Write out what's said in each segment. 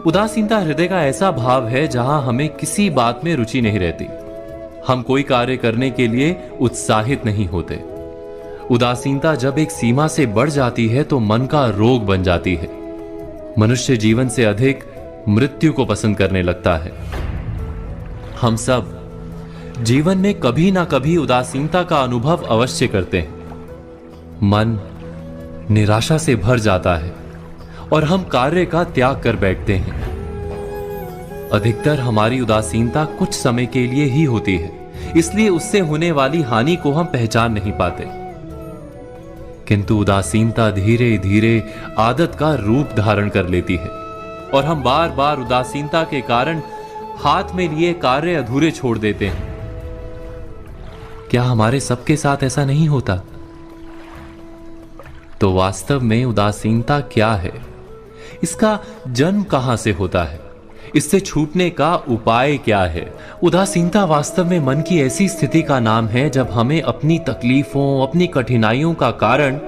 उदासीनता हृदय का ऐसा भाव है जहां हमें किसी बात में रुचि नहीं रहती। हम कोई कार्य करने के लिए उत्साहित नहीं होते। उदासीनता जब एक सीमा से बढ़ जाती है तो मन का रोग बन जाती है। मनुष्य जीवन से अधिक मृत्यु को पसंद करने लगता है। हम सब जीवन में कभी ना कभी उदासीनता का अनुभव अवश्य करते हैं। मन निराशा से भर जाता है और हम कार्य का त्याग कर बैठते हैं। अधिकतर हमारी उदासीनता कुछ समय के लिए ही होती है, इसलिए उससे होने वाली हानि को हम पहचान नहीं पाते। किंतु उदासीनता धीरे धीरे आदत का रूप धारण कर लेती है और हम बार बार उदासीनता के कारण हाथ में लिए कार्य अधूरे छोड़ देते हैं। क्या हमारे सबके साथ ऐसा नहीं होता? तो वास्तव में उदासीनता क्या है? इसका जन्म कहां से होता है? इससे छूटने का उपाय क्या है? उदासीनता वास्तव में मन की ऐसी स्थिति का नाम है जब हमें अपनी तकलीफों, अपनी कठिनाइयों का कारण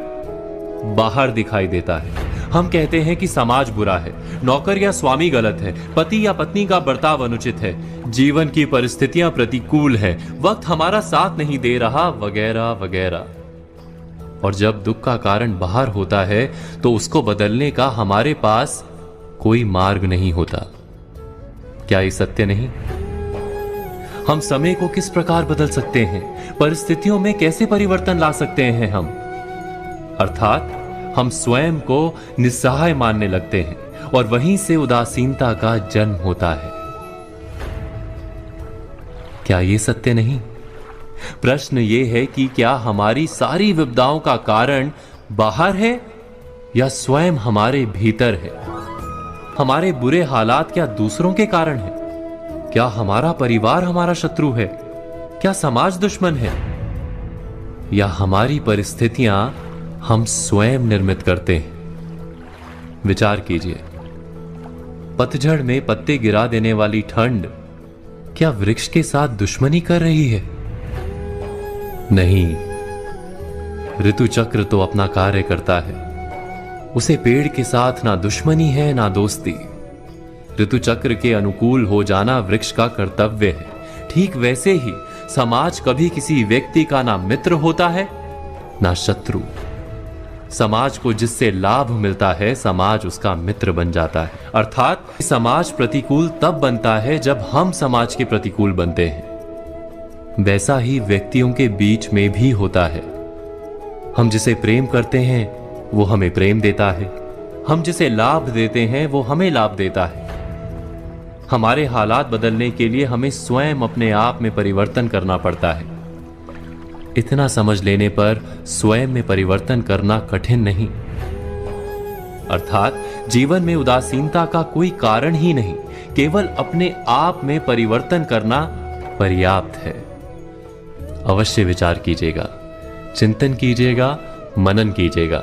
बाहर दिखाई देता है। हम कहते हैं कि समाज बुरा है, नौकर या स्वामी गलत है, पति या पत्नी का बर्ताव अनुचित है, जीवन की परिस्थितियां प्रतिकूल है, वक्त हमारा साथ नहीं दे रहा, वगैरह वगैरह। और जब दुख का कारण बाहर होता है तो उसको बदलने का हमारे पास कोई मार्ग नहीं होता। क्या ये सत्य नहीं? हम समय को किस प्रकार बदल सकते हैं? परिस्थितियों में कैसे परिवर्तन ला सकते हैं हम? अर्थात हम स्वयं को निस्सहाय मानने लगते हैं और वहीं से उदासीनता का जन्म होता है। क्या ये सत्य नहीं? प्रश्न ये है कि क्या हमारी सारी विपदाओं का कारण बाहर है या स्वयं हमारे भीतर है? हमारे बुरे हालात क्या दूसरों के कारण है? क्या हमारा परिवार हमारा शत्रु है? क्या समाज दुश्मन है? या हमारी परिस्थितियां हम स्वयं निर्मित करते हैं? विचार कीजिए। पतझड़ में पत्ते गिरा देने वाली ठंड क्या वृक्ष के साथ दुश्मनी कर रही है? नहीं, ऋतु चक्र तो अपना कार्य करता है। उसे पेड़ के साथ ना दुश्मनी है ना दोस्ती। ऋतु चक्र के अनुकूल हो जाना वृक्ष का कर्तव्य है। ठीक वैसे ही समाज कभी किसी व्यक्ति का ना मित्र होता है ना शत्रु। समाज को जिससे लाभ मिलता है समाज उसका मित्र बन जाता है। अर्थात समाज प्रतिकूल तब बनता है जब हम समाज के प्रतिकूल बनते हैं। वैसा ही व्यक्तियों के बीच में भी होता है। हम जिसे प्रेम करते हैं वो हमें प्रेम देता है, हम जिसे लाभ देते हैं वो हमें लाभ देता है। हमारे हालात बदलने के लिए हमें स्वयं अपने आप में परिवर्तन करना पड़ता है। इतना समझ लेने पर स्वयं में परिवर्तन करना कठिन नहीं। अर्थात जीवन में उदासीनता का कोई कारण ही नहीं, केवल अपने आप में परिवर्तन करना पर्याप्त है। अवश्य विचार कीजिएगा, चिंतन कीजिएगा, मनन कीजिएगा।